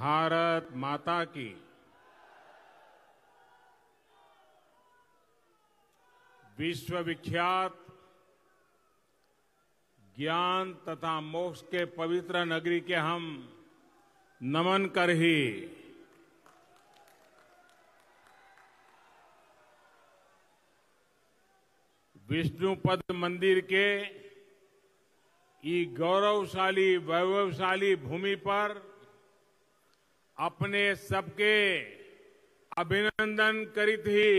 भारत माता की। विश्व विख्यात ज्ञान तथा मोक्ष के पवित्र नगरी के हम नमन कर ही विष्णुपद मंदिर के गौरवशाली वैभवशाली भूमि पर अपने सबके अभिनंदन करित ही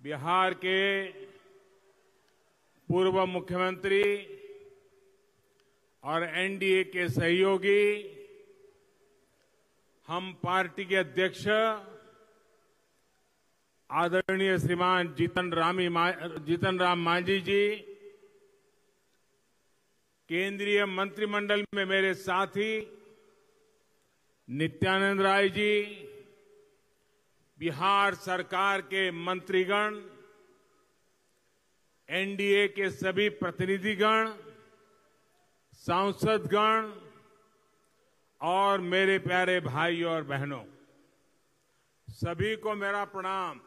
बिहार के पूर्व मुख्यमंत्री और एनडीए के सहयोगी हम पार्टी के अध्यक्ष आदरणीय श्रीमान जीतन राम मांझी जी, केंद्रीय मंत्रिमंडल में मेरे साथी नित्यानंद राय जी, बिहार सरकार के मंत्रीगण, एनडीए के सभी प्रतिनिधिगण, सांसदगण और मेरे प्यारे भाई और बहनों, सभी को मेरा प्रणाम।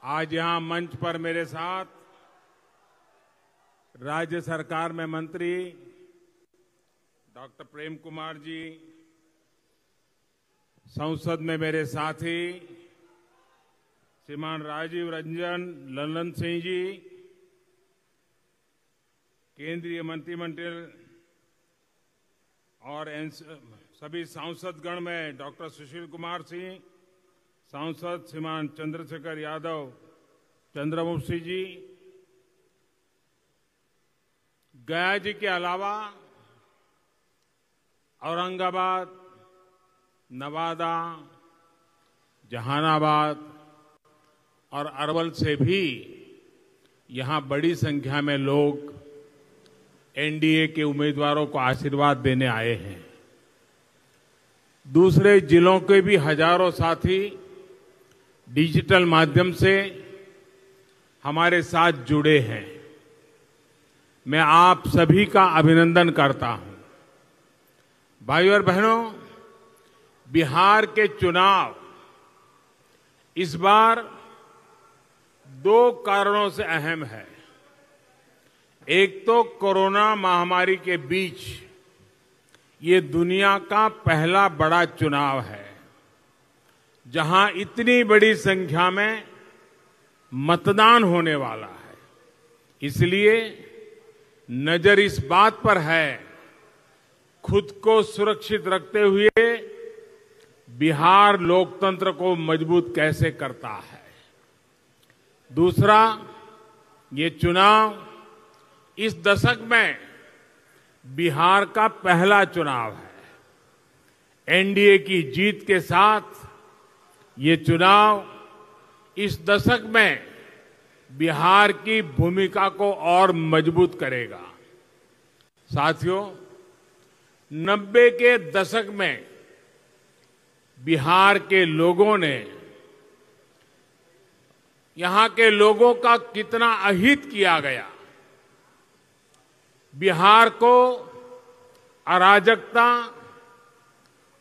आज यहां मंच पर मेरे साथ राज्य सरकार में मंत्री डॉक्टर प्रेम कुमार जी, संसद में मेरे साथी श्रीमान राजीव रंजन ललन सिंह जी, केंद्रीय मंत्रिमंडल और सभी सांसदगण में डॉक्टर सुशील कुमार सिंह, सांसद श्रीमान चंद्रशेखर यादव चंद्रवंशी जी, गया जी के अलावा औरंगाबाद, नवादा, जहानाबाद और अरवल से भी यहां बड़ी संख्या में लोग एनडीए के उम्मीदवारों को आशीर्वाद देने आए हैं। दूसरे जिलों के भी हजारों साथी डिजिटल माध्यम से हमारे साथ जुड़े हैं। मैं आप सभी का अभिनंदन करता हूं। भाइयों और बहनों, बिहार के चुनाव इस बार दो कारणों से अहम है। एक तो कोरोना महामारी के बीच ये दुनिया का पहला बड़ा चुनाव है जहां इतनी बड़ी संख्या में मतदान होने वाला है। इसलिए नजर इस बात पर है खुद को सुरक्षित रखते हुए बिहार लोकतंत्र को मजबूत कैसे करता है। दूसरा, ये चुनाव इस दशक में बिहार का पहला चुनाव है। एनडीए की जीत के साथ ये चुनाव इस दशक में बिहार की भूमिका को और मजबूत करेगा। साथियों, 90 के दशक में बिहार के लोगों ने यहां के लोगों का कितना अहित किया गया, बिहार को अराजकता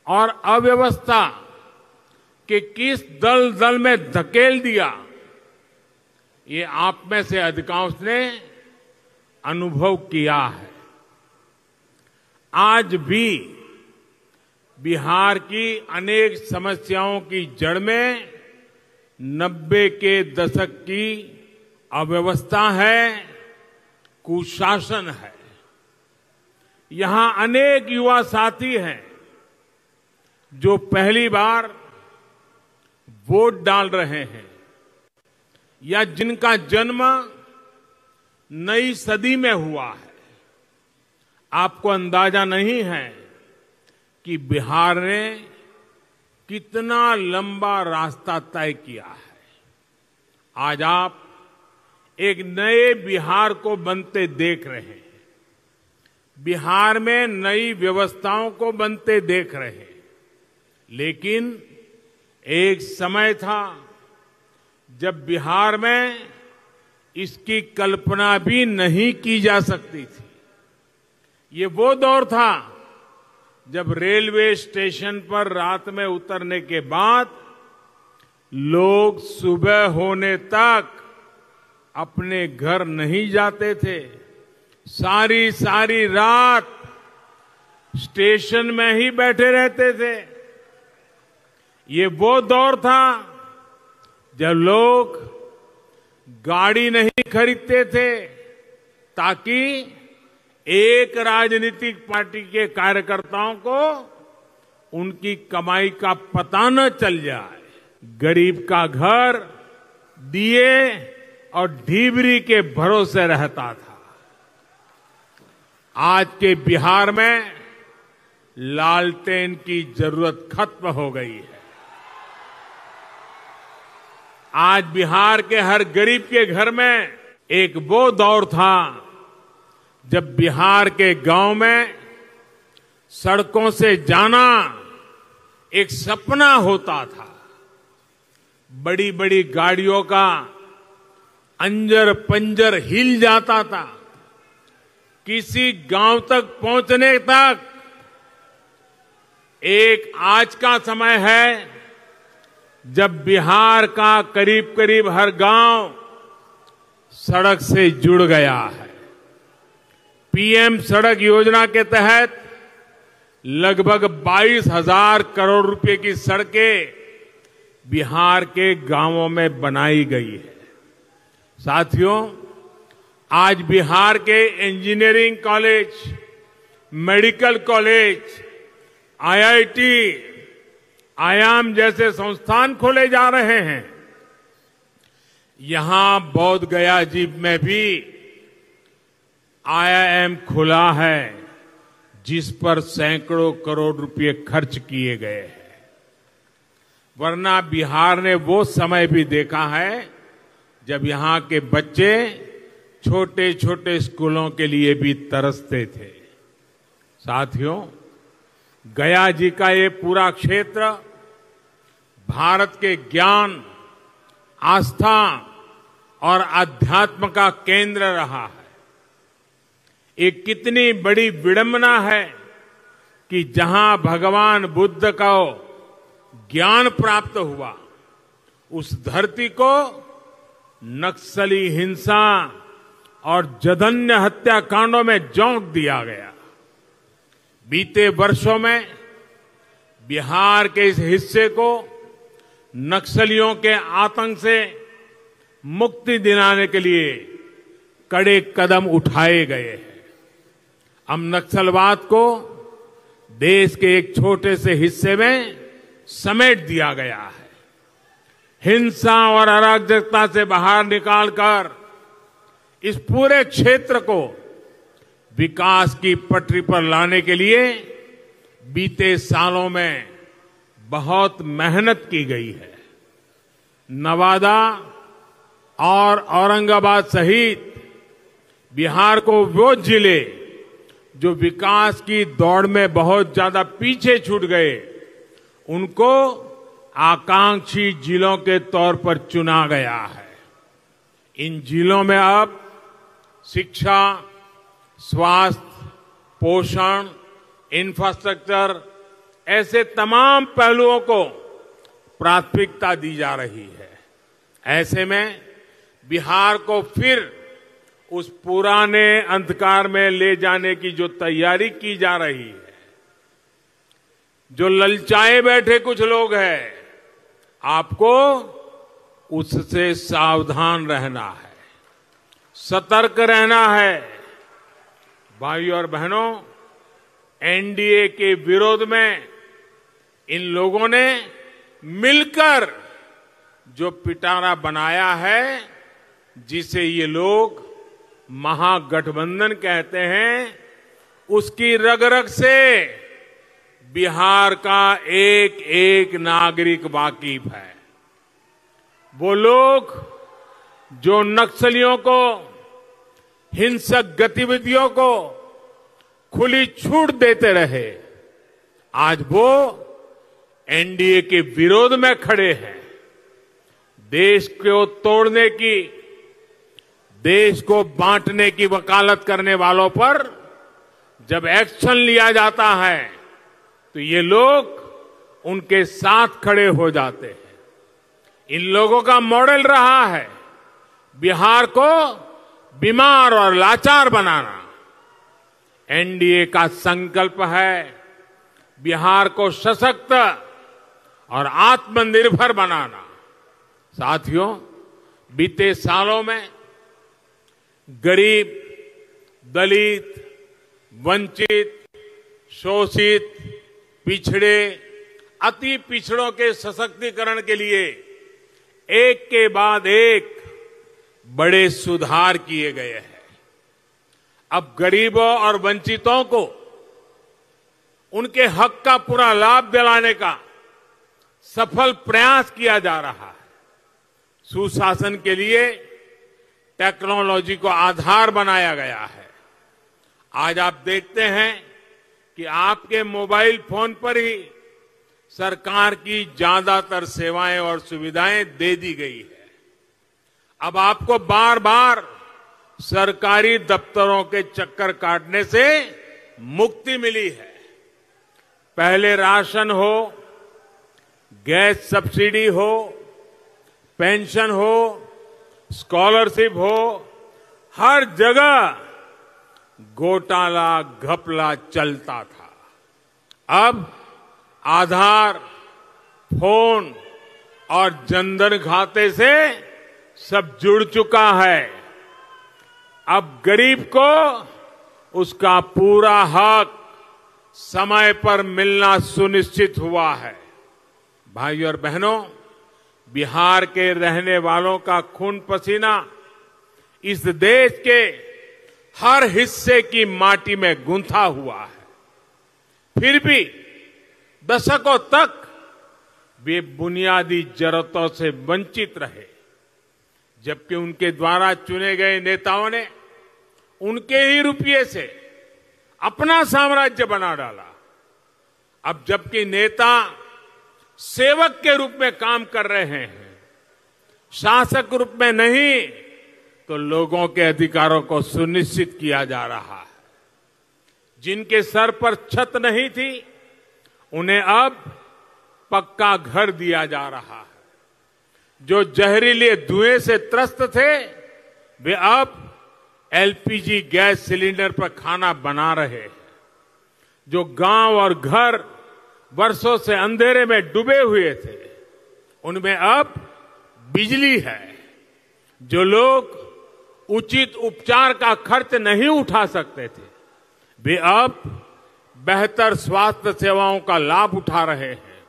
और अव्यवस्था के किस दलदल में धकेल दिया, ये आप में से अधिकांश ने अनुभव किया है। आज भी बिहार की अनेक समस्याओं की जड़ में 90 के दशक की अव्यवस्था है, कुशासन है। यहां अनेक युवा साथी हैं जो पहली बार वोट डाल रहे हैं या जिनका जन्म नई सदी में हुआ है। आपको अंदाजा नहीं है कि बिहार ने कितना लंबा रास्ता तय किया है। आज आप एक नए बिहार को बनते देख रहे हैं। बिहार में नई व्यवस्थाओं को बनते देख रहे हैं। लेकिन एक समय था जब बिहार में इसकी कल्पना भी नहीं की जा सकती थी। ये वो दौर था जब रेलवे स्टेशन पर रात में उतरने के बाद लोग सुबह होने तक अपने घर नहीं जाते थे। सारी सारी रात स्टेशन में ही बैठे रहते थे। ये वो दौर था जब लोग गाड़ी नहीं खरीदते थे ताकि एक राजनीतिक पार्टी के कार्यकर्ताओं को उनकी कमाई का पता न चल जाए। गरीब का घर दिए और ढीबरी के भरोसे रहता था। आज के बिहार में लालटेन की जरूरत खत्म हो गई है। आज बिहार के हर गरीब के घर में एक वो दौर था जब बिहार के गांव में सड़कों से जाना एक सपना होता था। बड़ी बड़ी गाड़ियों का अंजर पंजर हिल जाता था। किसी गांव तक पहुंचने तक एक आज का समय है जब बिहार का करीब करीब हर गांव सड़क से जुड़ गया है। पीएम सड़क योजना के तहत लगभग 22,000 करोड़ रुपए की सड़कें बिहार के गांवों में बनाई गई है। साथियों, आज बिहार के engineering college, medical college, IIT, IIM जैसे संस्थान खोले जा रहे हैं। यहां बोध गया जी में भी आईआईएम खुला है जिस पर सैकड़ों करोड़ रुपए खर्च किए गए हैं। वरना बिहार ने वो समय भी देखा है जब यहां के बच्चे छोटे छोटे स्कूलों के लिए भी तरसते थे। साथियों, गया जी का ये पूरा क्षेत्र भारत के ज्ञान, आस्था और अध्यात्म का केंद्र रहा है। एक कितनी बड़ी विडंबना है कि जहां भगवान बुद्ध को ज्ञान प्राप्त हुआ, उस धरती को नक्सली हिंसा और जघन्य हत्याकांडों में झोंक दिया गया। बीते वर्षों में बिहार के इस हिस्से को नक्सलियों के आतंक से मुक्ति दिलाने के लिए कड़े कदम उठाए गए हैं। अब नक्सलवाद को देश के एक छोटे से हिस्से में समेट दिया गया है। हिंसा और अराजकता से बाहर निकालकर इस पूरे क्षेत्र को विकास की पटरी पर लाने के लिए बीते सालों में बहुत मेहनत की गई है। नवादा और औरंगाबाद सहित बिहार को वो जिले जो विकास की दौड़ में बहुत ज्यादा पीछे छूट गए, उनको आकांक्षी जिलों के तौर पर चुना गया है। इन जिलों में अब शिक्षा, स्वास्थ्य, पोषण, इंफ्रास्ट्रक्चर ऐसे तमाम पहलुओं को प्राथमिकता दी जा रही है। ऐसे में बिहार को फिर उस पुराने अंधकार में ले जाने की जो तैयारी की जा रही है, जो ललचाए बैठे कुछ लोग हैं, आपको उससे सावधान रहना है, सतर्क रहना है। भाइयों और बहनों, एनडीए के विरोध में इन लोगों ने मिलकर जो पिटारा बनाया है, जिसे ये लोग महागठबंधन कहते हैं, उसकी रग रग से बिहार का एक एक नागरिक वाकिफ है। वो लोग जो नक्सलियों को, हिंसक गतिविधियों को खुली छूट देते रहे, आज वो एनडीए के विरोध में खड़े हैं। देश को तोड़ने की, देश को बांटने की वकालत करने वालों पर जब एक्शन लिया जाता है तो ये लोग उनके साथ खड़े हो जाते हैं। इन लोगों का मॉडल रहा है बिहार को बीमार और लाचार बनाना। एनडीए का संकल्प है बिहार को सशक्त और आत्मनिर्भर बनाना। साथियों, बीते सालों में गरीब, दलित, वंचित, शोषित, पिछड़े, अति पिछड़ों के सशक्तिकरण के लिए एक के बाद एक बड़े सुधार किए गए हैं। अब गरीबों और वंचितों को उनके हक का पूरा लाभ दिलाने का सफल प्रयास किया जा रहा है। सुशासन के लिए टेक्नोलॉजी को आधार बनाया गया है। आज आप देखते हैं कि आपके मोबाइल फोन पर ही सरकार की ज्यादातर सेवाएं और सुविधाएं दे दी गई है। अब आपको बार बार सरकारी दफ्तरों के चक्कर काटने से मुक्ति मिली है। पहले राशन हो, गैस सब्सिडी हो, पेंशन हो, स्कॉलरशिप हो, हर जगह घोटाला घपला चलता था। अब आधार, फोन और जनधन खाते से सब जुड़ चुका है। अब गरीब को उसका पूरा हक समय पर मिलना सुनिश्चित हुआ है। भाइयों और बहनों, बिहार के रहने वालों का खून पसीना इस देश के हर हिस्से की माटी में गूंथा हुआ है। फिर भी दशकों तक वे बुनियादी जरूरतों से वंचित रहे, जबकि उनके द्वारा चुने गए नेताओं ने उनके ही रुपये से अपना साम्राज्य बना डाला। अब जबकि नेता सेवक के रूप में काम कर रहे हैं, शासक रूप में नहीं, तो लोगों के अधिकारों को सुनिश्चित किया जा रहा है। जिनके सर पर छत नहीं थी, उन्हें अब पक्का घर दिया जा रहा है। जो जहरीले धुएं से त्रस्त थे, वे अब एलपीजी गैस सिलेंडर पर खाना बना रहे हैं। जो गांव और घर वर्षों से अंधेरे में डूबे हुए थे, उनमें अब बिजली है। जो लोग उचित उपचार का खर्च नहीं उठा सकते थे, वे अब बेहतर स्वास्थ्य सेवाओं का लाभ उठा रहे हैं।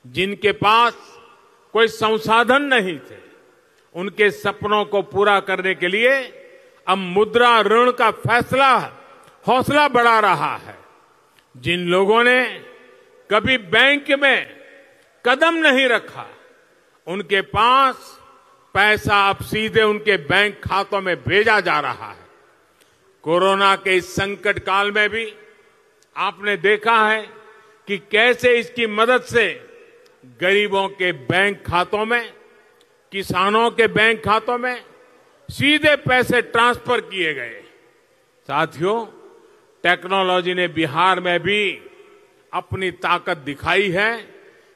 जिनके पास कोई संसाधन नहीं थे, उनके सपनों को पूरा करने के लिए अब मुद्रा ऋण का फैसला हौसला बढ़ा रहा है। जिन लोगों ने कभी बैंक में कदम नहीं रखा, उनके पास पैसा अब सीधे उनके बैंक खातों में भेजा जा रहा है। कोरोना के इस संकट काल में भी आपने देखा है कि कैसे इसकी मदद से गरीबों के बैंक खातों में, किसानों के बैंक खातों में सीधे पैसे ट्रांसफर किए गए। साथियों, टेक्नोलॉजी ने बिहार में भी अपनी ताकत दिखाई है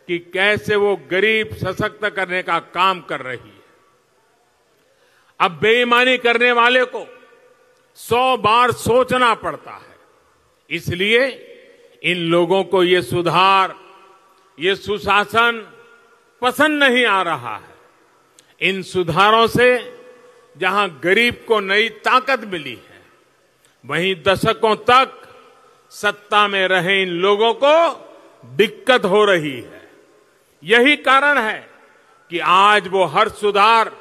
कि कैसे वो गरीब सशक्त करने का काम कर रही है। अब बेईमानी करने वाले को 100 बार सोचना पड़ता है। इसलिए इन लोगों को ये सुधार, ये सुशासन पसंद नहीं आ रहा है। इन सुधारों से जहां गरीब को नई ताकत मिली है, वहीं दशकों तक सत्ता में रहे इन लोगों को दिक्कत हो रही है। यही कारण है कि आज वो हर सुधार,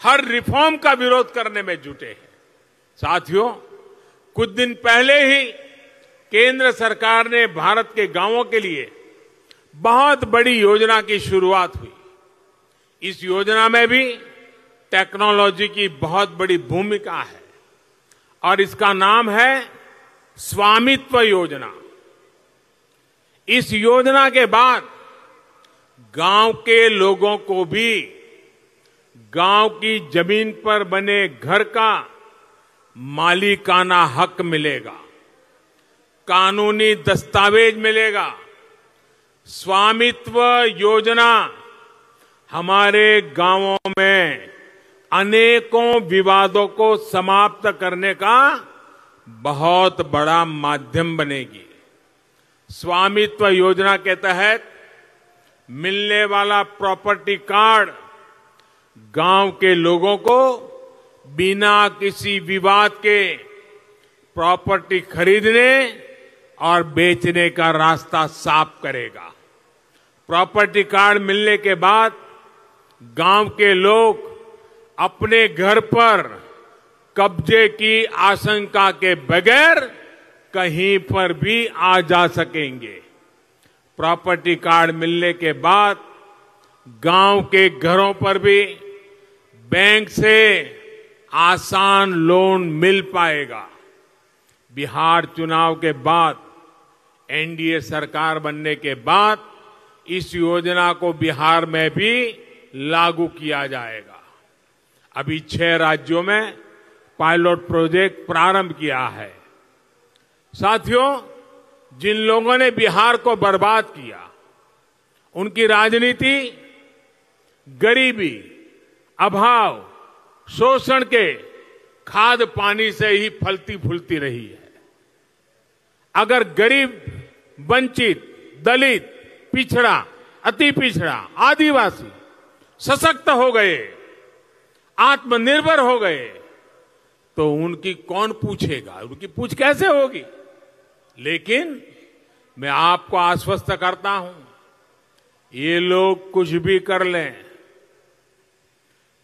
हर रिफॉर्म का विरोध करने में जुटे हैं। साथियों, कुछ दिन पहले ही केंद्र सरकार ने भारत के गांवों के लिए बहुत बड़ी योजना की शुरुआत हुई। इस योजना में भी टेक्नोलॉजी की बहुत बड़ी भूमिका है और इसका नाम है स्वामित्व योजना। इस योजना के बाद गांव के लोगों को भी गांव की जमीन पर बने घर का मालिकाना हक मिलेगा, कानूनी दस्तावेज मिलेगा। स्वामित्व योजना हमारे गांवों में अनेकों विवादों को समाप्त करने का बहुत बड़ा माध्यम बनेगी। स्वामित्व योजना के तहत मिलने वाला प्रॉपर्टी कार्ड गांव के लोगों को बिना किसी विवाद के प्रॉपर्टी खरीदने और बेचने का रास्ता साफ करेगा। प्रॉपर्टी कार्ड मिलने के बाद गांव के लोग अपने घर पर कब्जे की आशंका के बगैर कहीं पर भी आ जा सकेंगे। प्रॉपर्टी कार्ड मिलने के बाद गांव के घरों पर भी बैंक से आसान लोन मिल पाएगा। बिहार चुनाव के बाद एनडीए सरकार बनने के बाद इस योजना को बिहार में भी लागू किया जाएगा। अभी 6 राज्यों में पायलट प्रोजेक्ट प्रारंभ किया है। साथियों, जिन लोगों ने बिहार को बर्बाद किया, उनकी राजनीति गरीबी, अभाव, शोषण के खाद पानी से ही फलती फूलती रही है। अगर गरीब, वंचित, दलित, पिछड़ा, अति पिछड़ा, आदिवासी सशक्त हो गए, आत्मनिर्भर हो गए, तो उनकी कौन पूछेगा? उनकी पूछ कैसे होगी? लेकिन मैं आपको आश्वस्त करता हूं, ये लोग कुछ भी कर लें,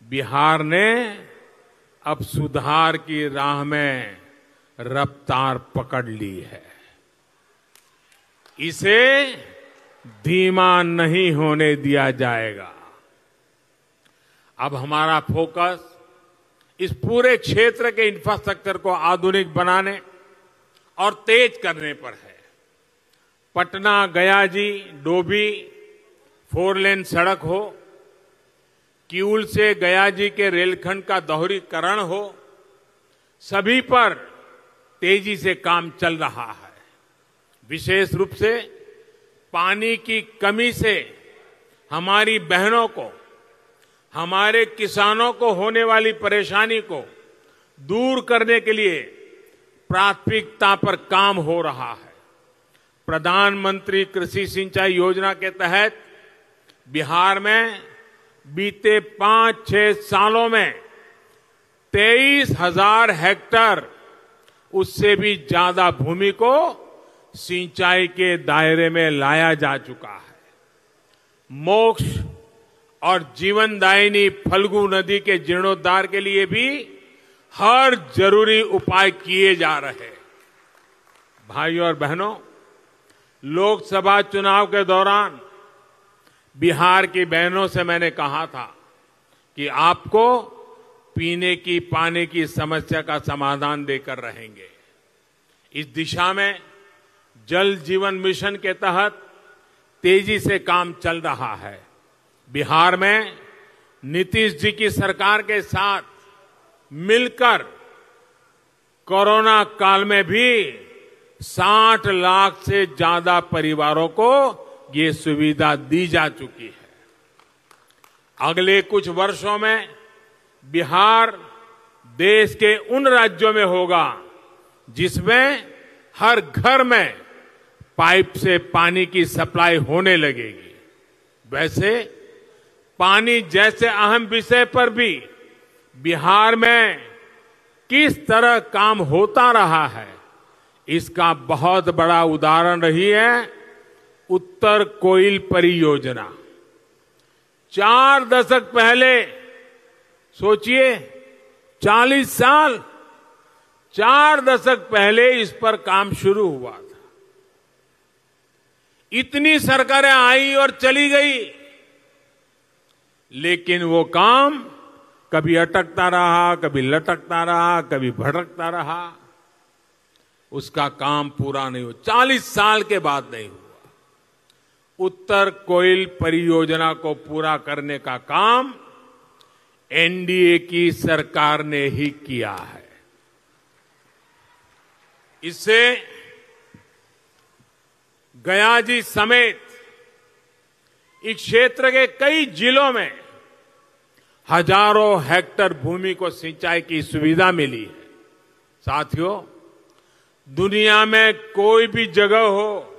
बिहार ने अब सुधार की राह में रफ्तार पकड़ ली है। इसे धीमा नहीं होने दिया जाएगा। अब हमारा फोकस इस पूरे क्षेत्र के इंफ्रास्ट्रक्चर को आधुनिक बनाने और तेज करने पर है। पटना गयाजी डोभी 4 लेन सड़क हो, किऊल से गयाजी के रेलखंड का दोहरीकरण हो, सभी पर तेजी से काम चल रहा है। विशेष रूप से पानी की कमी से हमारी बहनों को, हमारे किसानों को होने वाली परेशानी को दूर करने के लिए प्राथमिकता पर काम हो रहा है। प्रधानमंत्री कृषि सिंचाई योजना के तहत बिहार में बीते 5-6 सालों में 23,000 हेक्टेयर, उससे भी ज्यादा भूमि को सिंचाई के दायरे में लाया जा चुका है। मोक्ष और जीवनदायिनी फल्गु नदी के जीर्णोद्धार के लिए भी हर जरूरी उपाय किए जा रहे हैं। भाइयों और बहनों, लोकसभा चुनाव के दौरान बिहार की बहनों से मैंने कहा था कि आपको पीने की पानी की समस्या का समाधान देकर रहेंगे। इस दिशा में जल जीवन मिशन के तहत तेजी से काम चल रहा है। बिहार में नीतीश जी की सरकार के साथ मिलकर कोरोना काल में भी 60 लाख से ज्यादा परिवारों को ये सुविधा दी जा चुकी है। अगले कुछ वर्षों में बिहार देश के उन राज्यों में होगा जिसमें हर घर में पाइप से पानी की सप्लाई होने लगेगी। वैसे पानी जैसे अहम विषय पर भी बिहार में किस तरह काम होता रहा है, इसका बहुत बड़ा उदाहरण रही है उत्तर कोइल परियोजना। 4 दशक पहले, सोचिए 40 साल, 4 दशक पहले इस पर काम शुरू हुआ था। इतनी सरकारें आई और चली गई, लेकिन वो काम कभी अटकता रहा, कभी लटकता रहा, कभी भटकता रहा, उसका काम पूरा नहीं हुआ। 40 साल के बाद नहीं हुआ। उत्तर कोयल परियोजना को पूरा करने का काम एनडीए की सरकार ने ही किया है। इससे गयाजी समेत इस क्षेत्र के कई जिलों में हजारों हेक्टेयर भूमि को सिंचाई की सुविधा मिली है। साथियों, दुनिया में कोई भी जगह हो,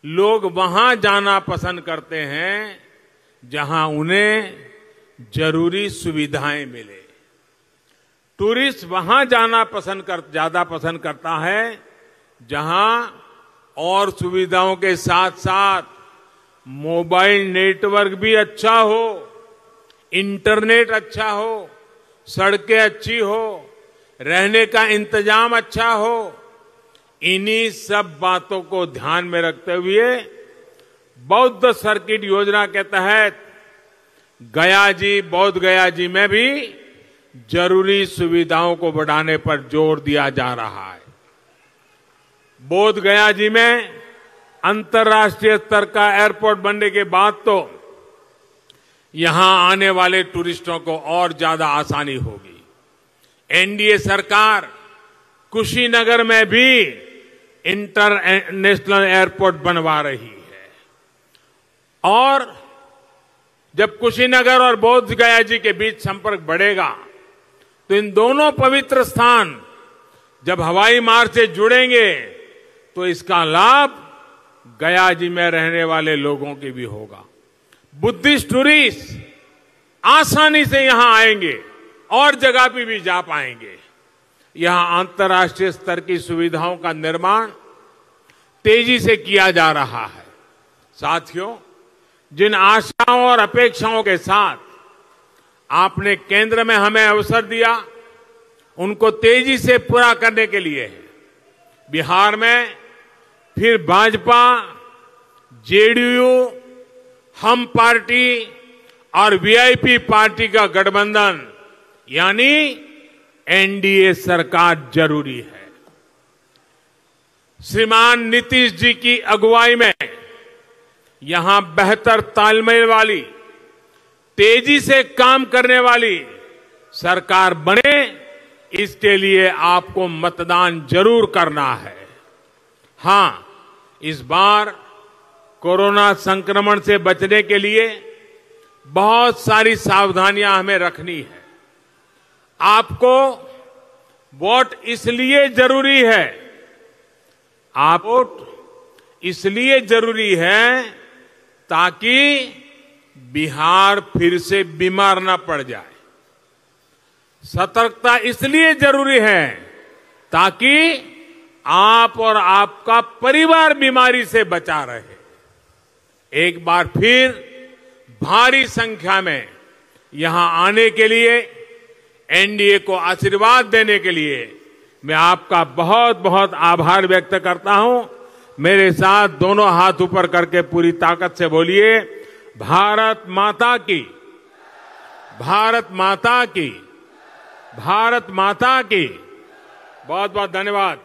लोग वहां जाना पसंद करते हैं जहां उन्हें जरूरी सुविधाएं मिले। टूरिस्ट वहां जाना ज्यादा पसंद करता है जहां और सुविधाओं के साथ साथ मोबाइल नेटवर्क भी अच्छा हो, इंटरनेट अच्छा हो, सड़कें अच्छी हो, रहने का इंतजाम अच्छा हो। इन्हीं सब बातों को ध्यान में रखते हुए बौद्ध सर्किट योजना के तहत बौद्ध गया जी में भी जरूरी सुविधाओं को बढ़ाने पर जोर दिया जा रहा है। बोध गया जी में अंतर्राष्ट्रीय स्तर का एयरपोर्ट बनने के बाद तो यहां आने वाले टूरिस्टों को और ज्यादा आसानी होगी। एनडीए सरकार कुशीनगर में भी इंटरनेशनल एयरपोर्ट बनवा रही है और जब कुशीनगर और बोध गया जी के बीच संपर्क बढ़ेगा तो इन दोनों पवित्र स्थान जब हवाई मार्ग से जुड़ेंगे तो इसका लाभ गया जी में रहने वाले लोगों की भी होगा। बुद्धिस्ट टूरिस्ट आसानी से यहां आएंगे और जगह पे भी जा पाएंगे। यहां अंतर्राष्ट्रीय स्तर की सुविधाओं का निर्माण तेजी से किया जा रहा है। साथियों, जिन आशाओं और अपेक्षाओं के साथ आपने केंद्र में हमें अवसर दिया, उनको तेजी से पूरा करने के लिए बिहार में फिर भाजपा, जेडीयू, हम पार्टी और वीआईपी पार्टी का गठबंधन यानी एनडीए सरकार जरूरी है। श्रीमान नीतीश जी की अगुवाई में यहां बेहतर तालमेल वाली, तेजी से काम करने वाली सरकार बने, इसके लिए आपको मतदान जरूर करना है। हां, इस बार कोरोना संक्रमण से बचने के लिए बहुत सारी सावधानियां हमें रखनी है। आपको वोट इसलिए जरूरी है, ताकि बिहार फिर से बीमार न पड़ जाए। सतर्कता इसलिए जरूरी है ताकि आप और आपका परिवार बीमारी से बचा रहे। एक बार फिर भारी संख्या में यहां आने के लिए, एनडीए को आशीर्वाद देने के लिए मैं आपका बहुत बहुत आभार व्यक्त करता हूं। मेरे साथ दोनों हाथ ऊपर करके पूरी ताकत से बोलिए, भारत माता की, भारत माता की, भारत माता की। बहुत बहुत धन्यवाद।